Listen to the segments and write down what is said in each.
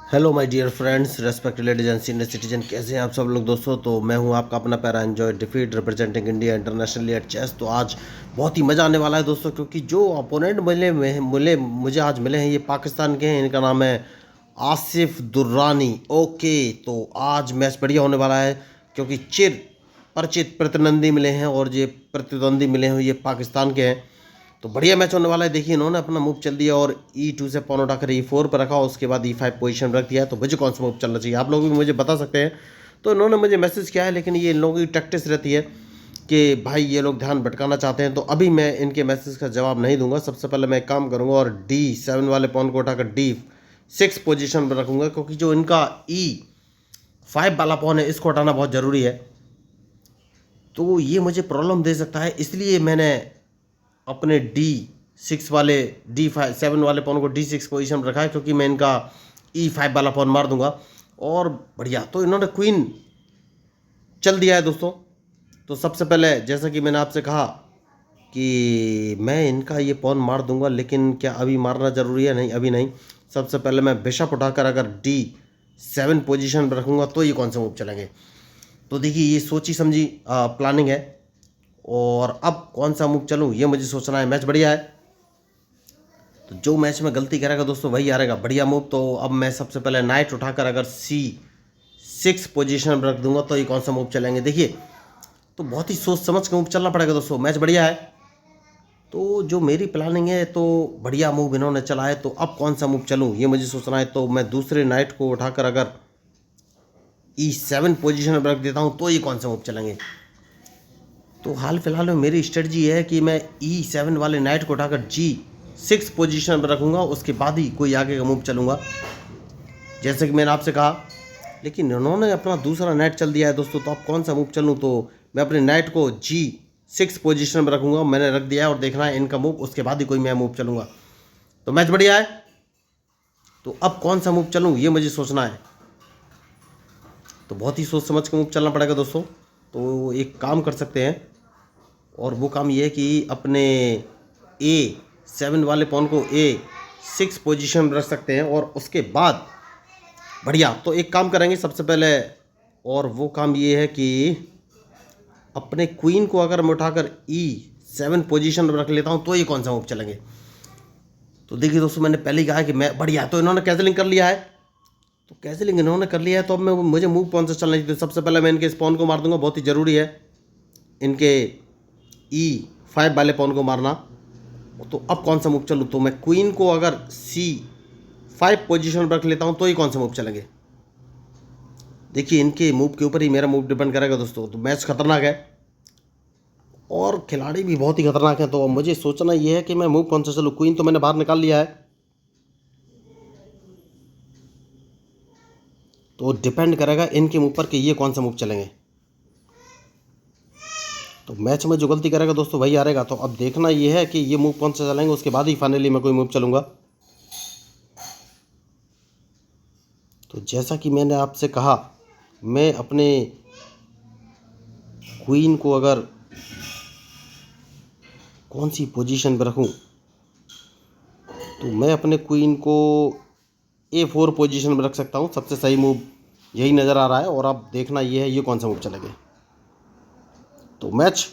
Hello my dear friends, respected ladies and senior citizen, कैसे हैं आप सब लोग दोस्तों। तो मैं हूं आपका अपना पैरा एंजॉय डिफीट representing India internationally at chess. तो आज बहुत ही मज़ा आने वाला है दोस्तों, क्योंकि जो अपोनेंट मुझे आज मिले हैं ये पाकिस्तान के हैं। इनका नाम है आसिफ दुर्रानी। ओके, तो आज मैच बढ़िया होने वाला है क्योंकि चिर परिचित प्रतिद्वंदी मिले हैं और ये प्रतिद्वंदी मिले हैं ये पाकिस्तान के हैं। तो बढ़िया मैच होने वाला है। देखिए, इन्होंने अपना मूव चल दिया और E2 से पॉन उठाकर E4 पर रखा, उसके बाद E5 पोजीशन रख दिया है। तो मुझे कौन सा मूव चलना चाहिए आप लोग भी मुझे बता सकते हैं। तो इन्होंने मुझे मैसेज किया है, लेकिन ये इन लोगों की प्रैक्टिस रहती है कि भाई ये लोग ध्यान भटकाना चाहते हैं। तो अभी मैं इनके मैसेज का जवाब नहीं दूंगा। सबसे पहले मैं एक काम करूंगा और D7 वाले पॉन को उठाकर D6 पोजीशन पर रखूंगा, क्योंकि जो इनका E5 वाला पॉन है इसको हटाना बहुत ज़रूरी है। तो ये मुझे प्रॉब्लम दे सकता है, इसलिए मैंने अपने D6 वाले D7 वाले पॉन को D6 पोजीशन में रखा है, क्योंकि मैं इनका E5 वाला पॉन मार दूंगा। और बढ़िया, तो इन्होंने क्वीन चल दिया है दोस्तों। तो सबसे पहले जैसा कि मैंने आपसे कहा कि मैं इनका ये पॉन मार दूंगा, लेकिन क्या अभी मारना ज़रूरी है? नहीं, अभी नहीं। सबसे पहले मैं बिशप उठाकर अगर D7 पोजीशन पर रखूँगा तो ये कौन से मूव चलेंगे। तो देखिए, ये सोची समझी प्लानिंग है। और अब कौन सा मूव चलूँ ये मुझे सोचना है। मैच बढ़िया है, तो जो मैच में गलती करेगा दोस्तों वही हारेगा। बढ़िया मूव। तो अब मैं सबसे पहले नाइट उठाकर अगर C6 पोजीशन पर रख दूंगा तो ये कौन सा मूव चलेंगे। देखिए, तो बहुत ही सोच समझ के मूव चलना पड़ेगा दोस्तों। मैच बढ़िया है, तो जो मेरी प्लानिंग है तो बढ़िया मूव इन्होंने चला है। तो अब कौन सा मूव चलूँ ये मुझे सोचना है। तो मैं दूसरे नाइट को उठाकर अगर E7 पोजीशन पर रख देता हूँ तो ये कौन सा मूव चलेंगे। तो हाल फिलहाल में मेरी स्ट्रेटजी है कि मैं E7 वाले नाइट को उठाकर G6 पोजीशन पर रखूँगा, उसके बाद ही कोई आगे का मूव चलूँगा, जैसे कि मैंने आपसे कहा। लेकिन इन्होंने अपना दूसरा नाइट चल दिया है दोस्तों। तो अब कौन सा मूव चलूँ। तो मैं अपने नाइट को G6 पोजीशन पर रखूँगा, मैंने रख दिया है, और देखना है इनका मूव, उसके बाद ही कोई मैं मूव चलूँगा। तो मैच बढ़िया है, तो अब कौन सा मूव चलूँ ये मुझे सोचना है। तो बहुत ही सोच समझ के मूव चलना पड़ेगा दोस्तों। तो एक काम कर सकते हैं, और वो काम ये है कि अपने A7 वाले पॉन को A6 पोजीशन में रख सकते हैं, और उसके बाद बढ़िया। तो एक काम करेंगे सबसे पहले, और वो काम ये है कि अपने क्वीन को अगर मैं उठाकर E7 पोजीशन में रख लेता हूँ तो ये कौन सा मूव चलेंगे। तो देखिए दोस्तों, मैंने पहले ही कहा कि मैं बढ़िया, तो इन्होंने कैंसलिंग कर लिया है। तो कैंसलिंग इन्होंने कर लिया है, तो अब मुझे मूव कौन सा चलना चाहिए। तो सबसे पहले मैं इनके स्पॉन को मार दूंगा, बहुत ही ज़रूरी है इनके E5 वाले पॉन को मारना। तो अब कौन सा मूव चलूँ। तो मैं क्वीन को अगर C5 पोजीशन पर रख लेता हूँ तो ये कौन सा मूव चलेंगे। देखिए, इनके मूव के ऊपर ही मेरा मूव डिपेंड करेगा दोस्तों। तो मैच खतरनाक है और खिलाड़ी भी बहुत ही खतरनाक है। तो मुझे सोचना ये है कि मैं मूव कौन सा चलूँ। क्वीन तो मैंने बाहर निकाल लिया है, तो डिपेंड करेगा इनके मूव पर कि ये कौन सा मूव चलेंगे। तो मैच में जो गलती करेगा दोस्तों वही हारेगा। तो अब देखना ये है कि ये मूव कौन सा चलेंगे, उसके बाद ही फाइनली मैं कोई मूव चलूँगा। तो जैसा कि मैंने आपसे कहा, मैं अपने क्वीन को अगर कौन सी पोजीशन पर रखूं, तो मैं अपने क्वीन को A4 पोजीशन पर रख सकता हूं। सबसे सही मूव यही नज़र आ रहा है। और अब देखना ये है ये कौन सा मूव चलेंगे। तो मैच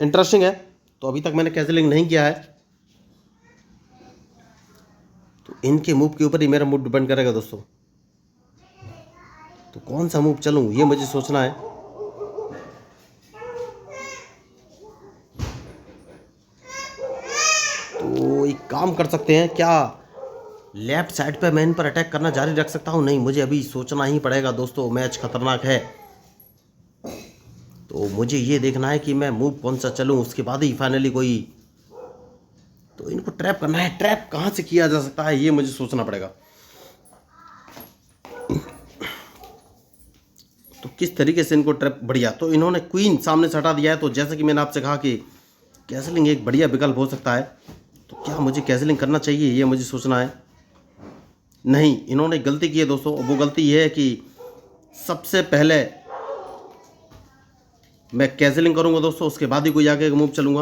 इंटरेस्टिंग है। तो अभी तक मैंने कैंसलिंग नहीं किया है, तो इनके मूव के ऊपर ही मेरा मूव डिपेंड करेगा दोस्तों। तो कौन सा मूव चलूँ ये मुझे सोचना है। तो एक काम कर सकते हैं, क्या लेफ्ट साइड पे मैं इन पर अटैक करना जारी रख सकता हूँ? नहीं, मुझे अभी सोचना ही पड़ेगा दोस्तों। मैच खतरनाक है, तो मुझे ये देखना है कि मैं मूव कौन सा चलूँ, उसके बाद ही फाइनली कोई। तो इनको ट्रैप करना है। ट्रैप कहाँ से किया जा सकता है ये मुझे सोचना पड़ेगा। तो किस तरीके से इनको ट्रैप। बढ़िया, तो इन्होंने क्वीन सामने से हटा दिया है। तो जैसे कि मैंने आपसे कहा कि कैसलिंग एक बढ़िया विकल्प हो सकता है। तो क्या मुझे कैसलिंग करना चाहिए ये मुझे सोचना है। नहीं, इन्होंने गलती की है दोस्तों। वो गलती ये है कि सबसे पहले मैं कैंसलिंग करूंगा दोस्तों, उसके बाद ही कोई आगे मूव चलूंगा।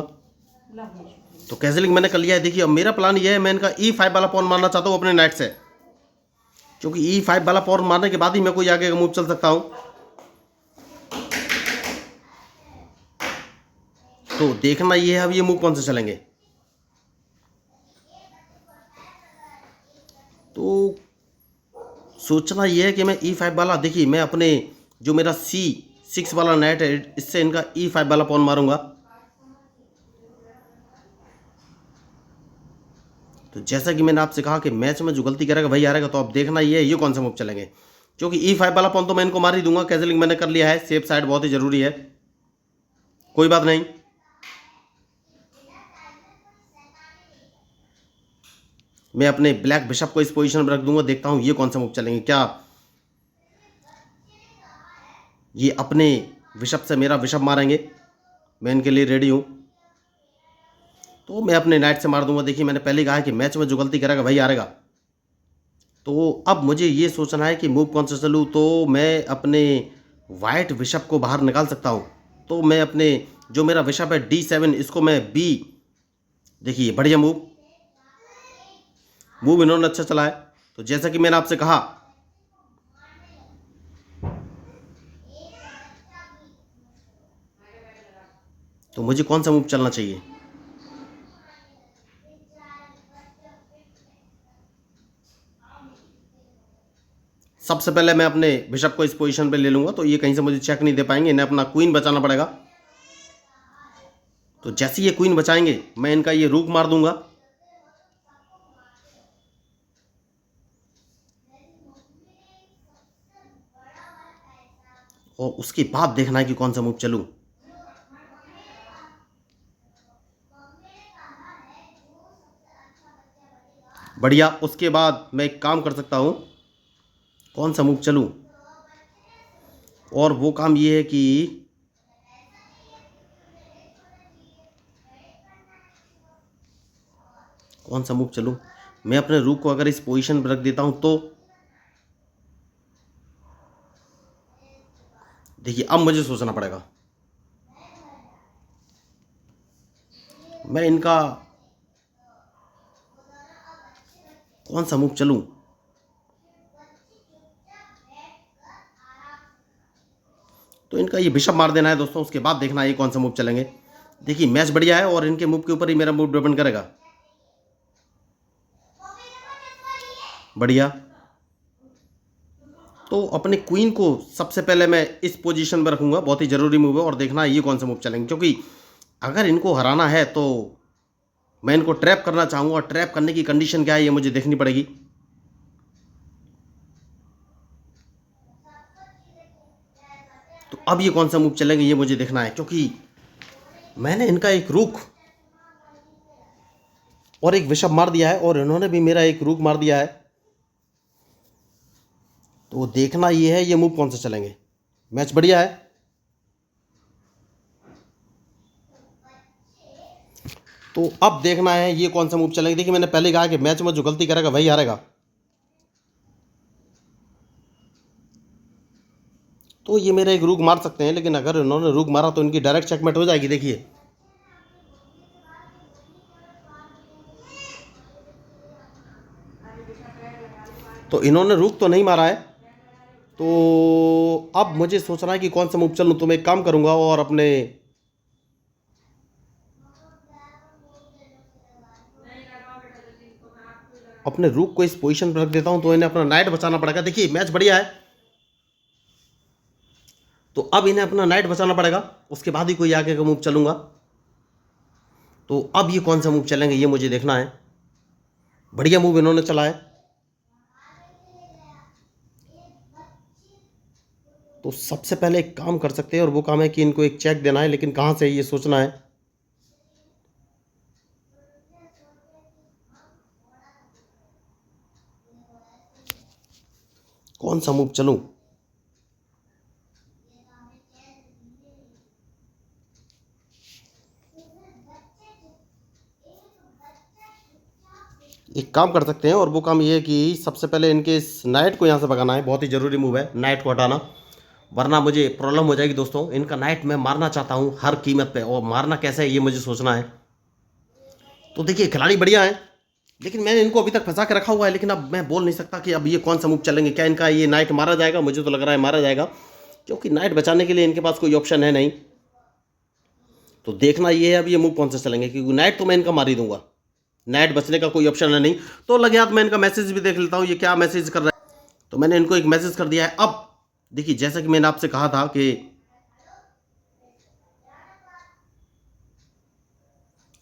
तो कैंसलिंग मैंने कर लिया है। देखिए, अब मेरा प्लान ये है, मैं इनका E5 वाला पॉन मारना चाहता हूँ अपने नाइट से। क्योंकि E5 वाला पॉन मारने के बाद ही मैं कोई आगे का मूव चल सकता हूँ। तो देखना ये है अब ये मूव कौन से चलेंगे। तो सोचना ये है कि मैं E5 वाला, देखिए मैं अपने जो मेरा C6 वाला नाइट है इससे इनका E5 वाला पॉन मारूंगा। तो जैसा कि मैंने आपसे कहा कि मैच में जो गलती करेगा वही हारेगा, तो अब देखना ये है ये कौन सा मूव चलेंगे। क्योंकि E5 वाला पॉन तो मैं इनको मार ही दूंगा, कैजलिंग मैंने कर लिया है, सेफ साइड बहुत ही जरूरी है। कोई बात नहीं, मैं अपने ब्लैक बिशप को इस पोजीशन में रख दूंगा। देखता हूं ये कौन सा मूव चलेंगे। क्या ये अपने बिशप से मेरा बिशप मारेंगे? मैं इनके लिए रेडी हूं। तो मैं अपने नाइट से मार दूंगा। देखिए मैंने पहले कहा है कि मैच में जो गलती करेगा वही हारेगा। तो अब मुझे ये सोचना है कि मूव कौन सा चलूँ। तो मैं अपने वाइट बिशप को बाहर निकाल सकता हूँ। तो मैं अपने जो मेरा बिशप है D7 इसको मैं B, देखिए बढ़िया मूव इन्होंने अच्छा चला है। तो जैसा कि मैंने आपसे कहा, तो मुझे कौन सा मूव चलना चाहिए। सबसे पहले मैं अपने बिशप को इस पोजीशन पे ले लूंगा, तो ये कहीं से मुझे चेक नहीं दे पाएंगे, इन्हें अपना क्वीन बचाना पड़ेगा। तो जैसे ये क्वीन बचाएंगे मैं इनका ये रूक मार दूंगा। और उसके बाद देखना है कि कौन सा मूव चलूं। बढ़िया, उसके बाद मैं एक काम कर सकता हूं, कौन सा मूव चलूं। और वो काम ये है कि कौन सा मूव चलूं। मैं अपने रूक को अगर इस पोजीशन पर रख देता हूं तो देखिए अब मुझे सोचना पड़ेगा। मैं इनका कौन सा मूव चलूं। तो इनका ये बिशप मार देना है दोस्तों, उसके बाद देखना है ये कौन सा मूव चलेंगे। देखिए मैच बढ़िया है और इनके मूव के ऊपर ही मेरा मूव डिपेंड करेगा। बढ़िया, तो अपने क्वीन को सबसे पहले मैं इस पोजीशन में रखूंगा, बहुत ही जरूरी मूव है। और देखना है ये कौन सा मूव चलेंगे, क्योंकि अगर इनको हराना है तो मैं इनको ट्रैप करना चाहूंगा, और ट्रैप करने की कंडीशन क्या है ये मुझे देखनी पड़ेगी। तो अब ये कौन सा मूव चलेंगे ये मुझे देखना है, क्योंकि मैंने इनका एक रुक और एक बिशप मार दिया है और इन्होंने भी मेरा एक रुक मार दिया है। तो देखना ये है ये मूव कौन सा चलेंगे। मैच बढ़िया है। तो अब देखना है ये कौन सा मूव चलेंगे। देखिए मैंने पहले कहा कि मैच में जो गलती करेगा वही हारेगा। तो ये मेरा एक रुक मार सकते हैं, लेकिन अगर इन्होंने रुक मारा तो इनकी डायरेक्ट चेकमेट हो जाएगी। देखिए तो इन्होंने रुक तो नहीं मारा है। तो अब मुझे सोचना है कि कौन सा मूव चलूं। तो मैं एक काम करूंगा और अपने रूक को इस पोजीशन पर रख देता हूं, तो इन्हें अपना नाइट बचाना पड़ेगा। देखिए मैच बढ़िया है, तो अब इन्हें अपना नाइट बचाना पड़ेगा, उसके बाद ही कोई आगे का मूव चलूंगा। तो अब ये कौन सा मूव चलेंगे ये मुझे देखना है। बढ़िया मूव इन्होंने चला है। तो सबसे पहले एक काम कर सकते हैं, और वो काम है कि इनको एक चेक देना है, लेकिन कहाँ से ये सोचना है। कौन सा मूव चलूं। एक काम कर सकते हैं, और वो काम ये है कि सबसे पहले इनके इस नाइट को यहाँ से भगाना है। बहुत ही ज़रूरी मूव है नाइट को हटाना, वरना मुझे प्रॉब्लम हो जाएगी दोस्तों। इनका नाइट मैं मारना चाहता हूँ हर कीमत पे, और मारना कैसे है ये मुझे सोचना है। तो देखिए खिलाड़ी बढ़िया है, लेकिन मैंने इनको अभी तक फंसा के रखा हुआ है, लेकिन अब मैं बोल नहीं सकता कि अब ये कौन सा मूव चलेंगे। क्या इनका ये नाइट मारा जाएगा? मुझे तो लग रहा है मारा जाएगा, क्योंकि नाइट बचाने के लिए इनके पास कोई ऑप्शन है नहीं। तो देखना ये है अब ये मूव कौन सा चलेंगे, क्योंकि नाइट तो मैं इनका मार ही दूंगा, नाइट बचने का कोई ऑप्शन है नहीं। तो लगे हाथ मैं इनका मैसेज भी देख लेता हूँ, ये क्या मैसेज कर रहा है। तो मैंने इनको एक मैसेज कर दिया है। अब देखिए, जैसा कि मैंने आपसे कहा था कि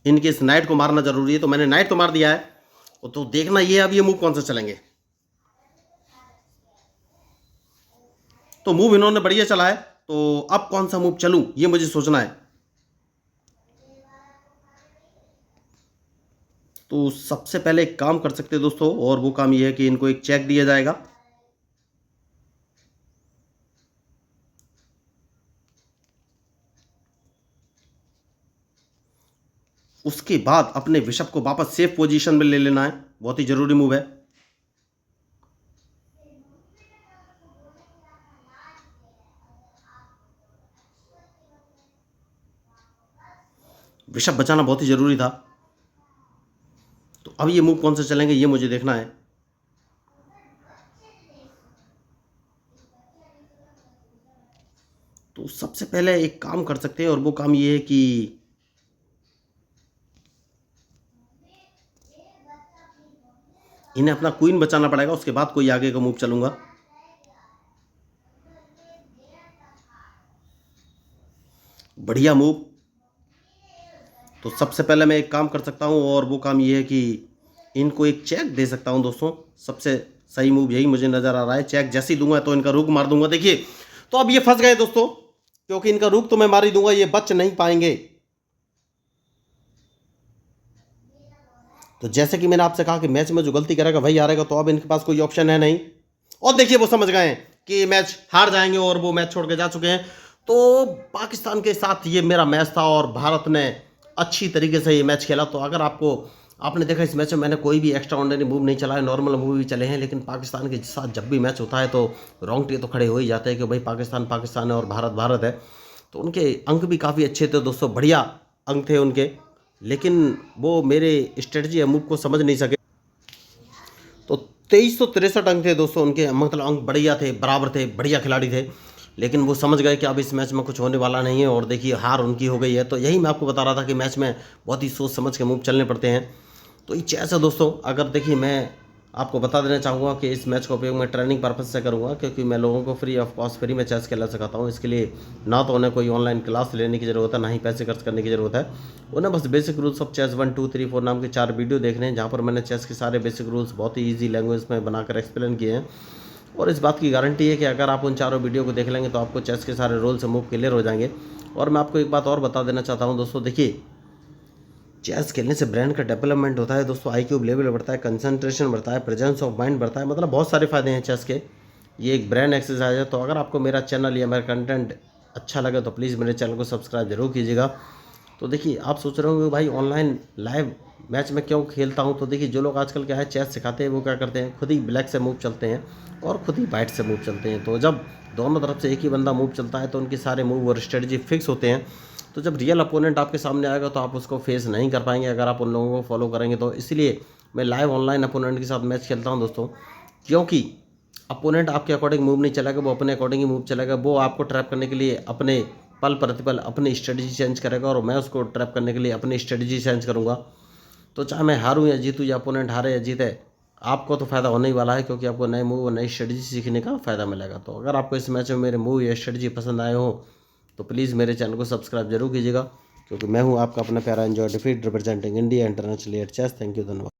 इनके इस नाइट को मारना जरूरी है, तो मैंने नाइट तो मार दिया है। तो देखना ये है अब ये मूव कौन सा चलेंगे। तो मूव इन्होंने बढ़िया चला है, तो अब कौन सा मूव चलूं ये मुझे सोचना है। तो सबसे पहले एक काम कर सकते हैं दोस्तों, और वो काम ये है कि इनको एक चेक दिया जाएगा। उसके बाद अपने बिशप को वापस सेफ पोजीशन में ले लेना है, बहुत ही जरूरी मूव है। बिशप बचाना बहुत ही जरूरी था। तो अब ये मूव कौन से चलेंगे ये मुझे देखना है। तो सबसे पहले एक काम कर सकते हैं, और वो काम ये है कि इन्हें अपना क्वीन बचाना पड़ेगा, उसके बाद कोई आगे का मूव चलूंगा। बढ़िया मूव। तो सबसे पहले मैं एक काम कर सकता हूं, और वो काम ये है कि इनको एक चेक दे सकता हूं दोस्तों। सबसे सही मूव यही मुझे नजर आ रहा है। चेक जैसे ही दूंगा तो इनका रुक मार दूंगा। देखिए, तो अब ये फंस गए दोस्तों, क्योंकि इनका रुक तो मैं मार ही दूंगा, ये बच नहीं पाएंगे। तो जैसे कि मैंने आपसे कहा कि मैच में जो गलती करेगा वही हारेगा, तो अब इनके पास कोई ऑप्शन है नहीं। और देखिए, वो समझ गए हैं कि मैच हार जाएंगे और वो मैच छोड़ के जा चुके हैं। तो पाकिस्तान के साथ ये मेरा मैच था, और भारत ने अच्छी तरीके से ये मैच खेला। तो अगर आपने देखा, इस मैच में मैंने कोई भी एक्स्ट्रा ऑर्डिनरी मूव नहीं चला है, नॉर्मल मूव भी चले हैं। लेकिन पाकिस्तान के साथ जब भी मैच होता है तो रोंगटे तो खड़े हो ही जाते हैं कि भाई पाकिस्तान पाकिस्तान है और भारत भारत है। तो उनके अंक भी काफ़ी अच्छे थे दोस्तों, बढ़िया अंक थे उनके। लेकिन वो मेरे स्ट्रेटजी या मूव को समझ नहीं सके। तो 2363 अंक थे दोस्तों उनके, मतलब अंक बढ़िया थे, बराबर थे, बढ़िया खिलाड़ी थे। लेकिन वो समझ गए कि अब इस मैच में कुछ होने वाला नहीं है, और देखिए हार उनकी हो गई है। तो यही मैं आपको बता रहा था कि मैच में बहुत ही सोच समझ के मूव चलने पड़ते हैं। तो ये चेस है दोस्तों। अगर देखिए, मैं आपको बता देना चाहूँगा कि इस मैच का उपयोग मैं ट्रेनिंग पर्पज़ से करूँगा, क्योंकि मैं लोगों को फ्री ऑफ कॉस्ट फ्री में चेस खेलना सिखाता हूँ। इसके लिए ना तो उन्हें कोई ऑनलाइन क्लास लेने की ज़रूरत है, ना ही पैसे खर्च करने की ज़रूरत है। उन्हें बस बेसिक रूल्स ऑफ चेस 1 2 3 4 नाम के 4 वीडियो देखने हैं, जहाँ पर मैंने चेस के सारे बेसिक रूल्स बहुत ही ईजी लैंग्वेज में बनाकर एक्सप्लेन किए हैं। और इस बात की गारंटी है कि अगर आप उन चारों वीडियो को देख लेंगे तो आपको चेस के सारे रूल्स से मूव क्लियर हो जाएंगे। और मैं आपको एक बात और बता देना चाहता हूँ दोस्तों, देखिए, चेस खेलने से ब्रेन का डेवलपमेंट होता है दोस्तों, आईक्यू लेवल बढ़ता है, कंसंट्रेशन बढ़ता है, प्रेजेंस ऑफ माइंड बढ़ता है, मतलब बहुत सारे फायदे हैं चेस के। ये एक ब्रेन एक्सरसाइज है। तो अगर आपको मेरा चैनल या मेरा कंटेंट अच्छा लगे तो प्लीज़ मेरे चैनल को सब्सक्राइब जरूर कीजिएगा। तो देखिए, आप सोच रहे होंगे भाई ऑनलाइन लाइव मैच में क्यों खेलता हूँ। तो देखिए, जो लोग आजकल क्या है चेस सिखाते हैं वो क्या करते हैं, खुद ही ब्लैक से मूव चलते हैं और खुद ही वाइट से मूव चलते हैं। तो जब दोनों तरफ से एक ही बंदा मूव चलता है तो उनके सारे मूव और स्ट्रेटजी फिक्स होते हैं। तो जब रियल अपोनेंट आपके सामने आएगा तो आप उसको फेस नहीं कर पाएंगे अगर आप उन लोगों को फॉलो करेंगे। तो इसलिए मैं लाइव ऑनलाइन अपोनेंट के साथ मैच खेलता हूँ दोस्तों, क्योंकि अपोनेंट आपके अकॉर्डिंग मूव नहीं चलेगा, वो अपने अकॉर्डिंग ही मूव चलेगा। वो आपको ट्रैप करने के लिए अपने पल प्रतिपल अपनी स्ट्रेटजी चेंज करेगा, और मैं उसको ट्रैप करने के लिए अपनी स्ट्रेटजी चेंज करूँगा। तो चाहे मैं हारूं या जीतूं या अपोनेंट हारे या जीते, आपको तो फ़ायदा होने ही वाला है, क्योंकि आपको नए मूव और नई स्ट्रेटजी सीखने का फ़ायदा मिलेगा। तो अगर आपको इस मैच में मेरे मूव या स्ट्रेटजी पसंद आए हो तो प्लीज़ मेरे चैनल को सब्सक्राइब जरूर कीजिएगा, क्योंकि मैं हूं आपका अपना प्यारा एंजॉय डिफीट representing India internationally at chess. Thank you, धन्यवाद।